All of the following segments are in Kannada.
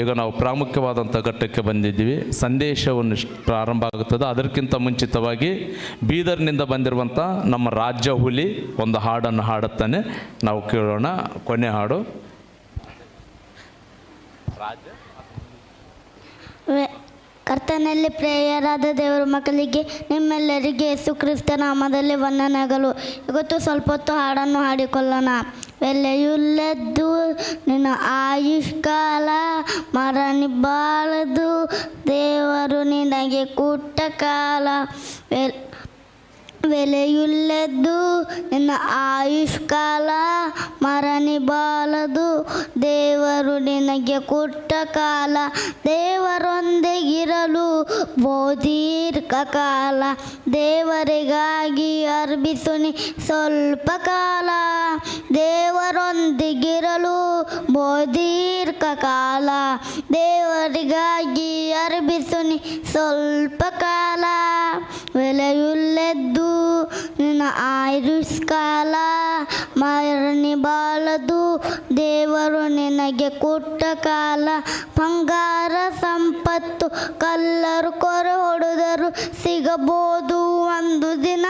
ಈಗ ನಾವು ಪ್ರಾಮುಖ್ಯವಾದಂಥ ಘಟ್ಟಕ್ಕೆ ಬಂದಿದ್ದೀವಿ. ಸಂದೇಶವನ್ನು ಪ್ರಾರಂಭ ಆಗುತ್ತದೆ. ಅದಕ್ಕಿಂತ ಮುಂಚಿತವಾಗಿ ಬೀದರ್ನಿಂದ ಬಂದಿರುವಂಥ ನಮ್ಮ ರಾಜ್ಯ ಹುಲಿ ಒಂದು ಹಾಡನ್ನು ಹಾಡುತ್ತಾನೆ, ನಾವು ಕೇಳೋಣ. ಕೊನೆ ಹಾಡು ಕರ್ತನಲ್ಲಿ ಪ್ರಿಯರಾದ ದೇವರ ಮಕ್ಕಳಿಗೆ ನಿಮ್ಮೆಲ್ಲರಿಗೆ ಯೇಸು ಕ್ರಿಸ್ತ ನಾಮದಲ್ಲಿ ವಂದನೆಗಳು. ಇವತ್ತು ಸ್ವಲ್ಪ ಹೊತ್ತು ಹಾಡನ್ನು ಹಾಡಿಕೊಳ್ಳೋಣ. ಬೆಲೆಯುಳ್ಳದ್ದು ನಿನ್ನ ಆಯುಷ್ಕಾಲ, ಮರಣಿಬಾರದು ದೇವರು ನಿನಗೆ ಕೊಟ್ಟ ಕಾಲ. ಬೆಲೆಯುಳ್ಳದ್ದು ನಿನ್ನ ಆಯುಷ್ಕಾಲ, ಮರಣಿಬಾರದು ದೇವರು ನಿನಗೆ ಕೊಟ್ಟ ಕಾಲ. ದೇವರೊಂದಿಗಿರಲು ಬಹುದೀರ್ಘ ಕಾಲ, ದೇವರಿಗಾಗಿ ಅರ್ಪಿಸುನಿ ಸ್ವಲ್ಪ ಕಾಲ. ದೇವರೊಂದಿಗಿರಲು ಬಹುದೀರ್ಘ ಕಾಲ, ದೇವರಿಗಾಗಿ ಅರ್ಪಿಸುನಿ ಸ್ವಲ್ಪ ಕಾಲ. ಬೆಲೆಯುಳ್ಳದ್ದು ನಿನ್ನ ಆಯುಷ್ಕಾಲ, ಮರಣಿಬಾರದು ದೇವರು ನಿನಗೆ ಕೊಟ್ಟ ಕಾಲ. ಬಂಗಾರ ಸಂಪತ್ತು ಕಲ್ಲರು ಕೊರೆ ಹೊಡೆದರು ಸಿಗಬಹುದು ಒಂದು ದಿನ,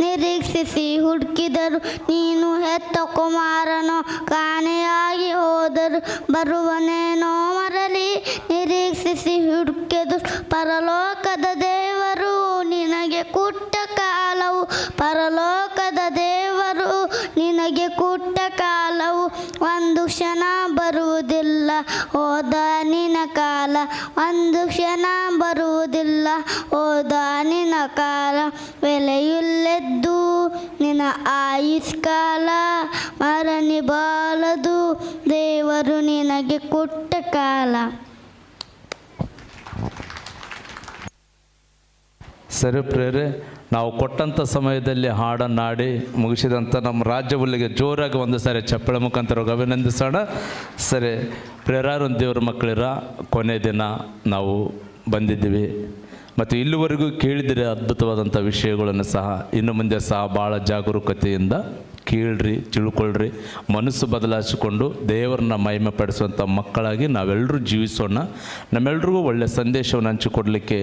ನಿರೀಕ್ಷಿಸಿ ಹುಡುಕಿದರು ನೀನು ಹೆತ್ತ ಕುಮಾರನೋ ಕಾಣೆಯಾಗಿ ಹೋದರು. ಬರುವನೇನೋ ಮರಳಿ ನಿರೀಕ್ಷಿಸಿ ಹುಡುಕಿದರು, ಪರಲೋಕದ ದೇವರು ನಿನಗೆ ಕೊಟ್ಟ ಕಾಲವು. ಪರಲೋಕದ ದೇವರು ನಿನಗೆ ಕೊಟ್ಟ ಕಾಲವು ಒಂದು ಕ್ಷಣ ಬರುವುದಿಲ್ಲ, ಹೋದ ನಿನ್ನ ಕಾಲ. ಒಂದು ಕ್ಷಣ ಬರುವುದಿಲ್ಲ, ಹೋದ ನಿನ್ನ ಕಾಲ. ಬೆಲೆಯುಳ್ಳದ್ದು ನಿನ್ನ ಆಯುಷ್ಕಾಲ, ಮರಣಿಬಾರದು ದೇವರು ನಿನಗೆ ಕೊಟ್ಟ ಕಾಲ. ಸರಿ ಪ್ರೇರೆ, ನಾವು ಕೊಟ್ಟಂಥ ಸಮಯದಲ್ಲಿ ಹಾಡನ್ನು ಹಾಡಿ ಮುಗಿಸಿದಂಥ ನಮ್ಮ ರಾಜ್ಯ ಹುಲ್ಲಿಗೆ ಜೋರಾಗಿ ಒಂದು ಸಾರಿ ಚಪ್ಪಳೆ ಮುಖಾಂತರ ಅಭಿನಂದಿಸೋಣ. ಸರಿ ಪ್ರೇರಾರು ದೇವರ ಮಕ್ಕಳಿರ ಕೊನೆ ದಿನ ನಾವು ಬಂದಿದ್ದೀವಿ ಮತ್ತು ಇಲ್ಲಿವರೆಗೂ ಕೇಳಿದರೆ ಅದ್ಭುತವಾದಂಥ ವಿಷಯಗಳನ್ನು ಸಹ ಇನ್ನು ಮುಂದೆ ಸಹ ಭಾಳ ಜಾಗರೂಕತೆಯಿಂದ ಕೇಳ್ರಿ, ತಿಳ್ಕೊಳ್ರಿ, ಮನಸ್ಸು ಬದಲಾಯಿಸಿಕೊಂಡು ದೇವರನ್ನ ಮಹಿಮೆ ಪಡಿಸುವಂಥ ಮಕ್ಕಳಾಗಿ ನಾವೆಲ್ಲರೂ ಜೀವಿಸೋಣ. ನಮ್ಮೆಲ್ರಿಗೂ ಒಳ್ಳೆಯ ಸಂದೇಶವನ್ನು ಹಂಚಿಕೊಡಲಿಕ್ಕೆ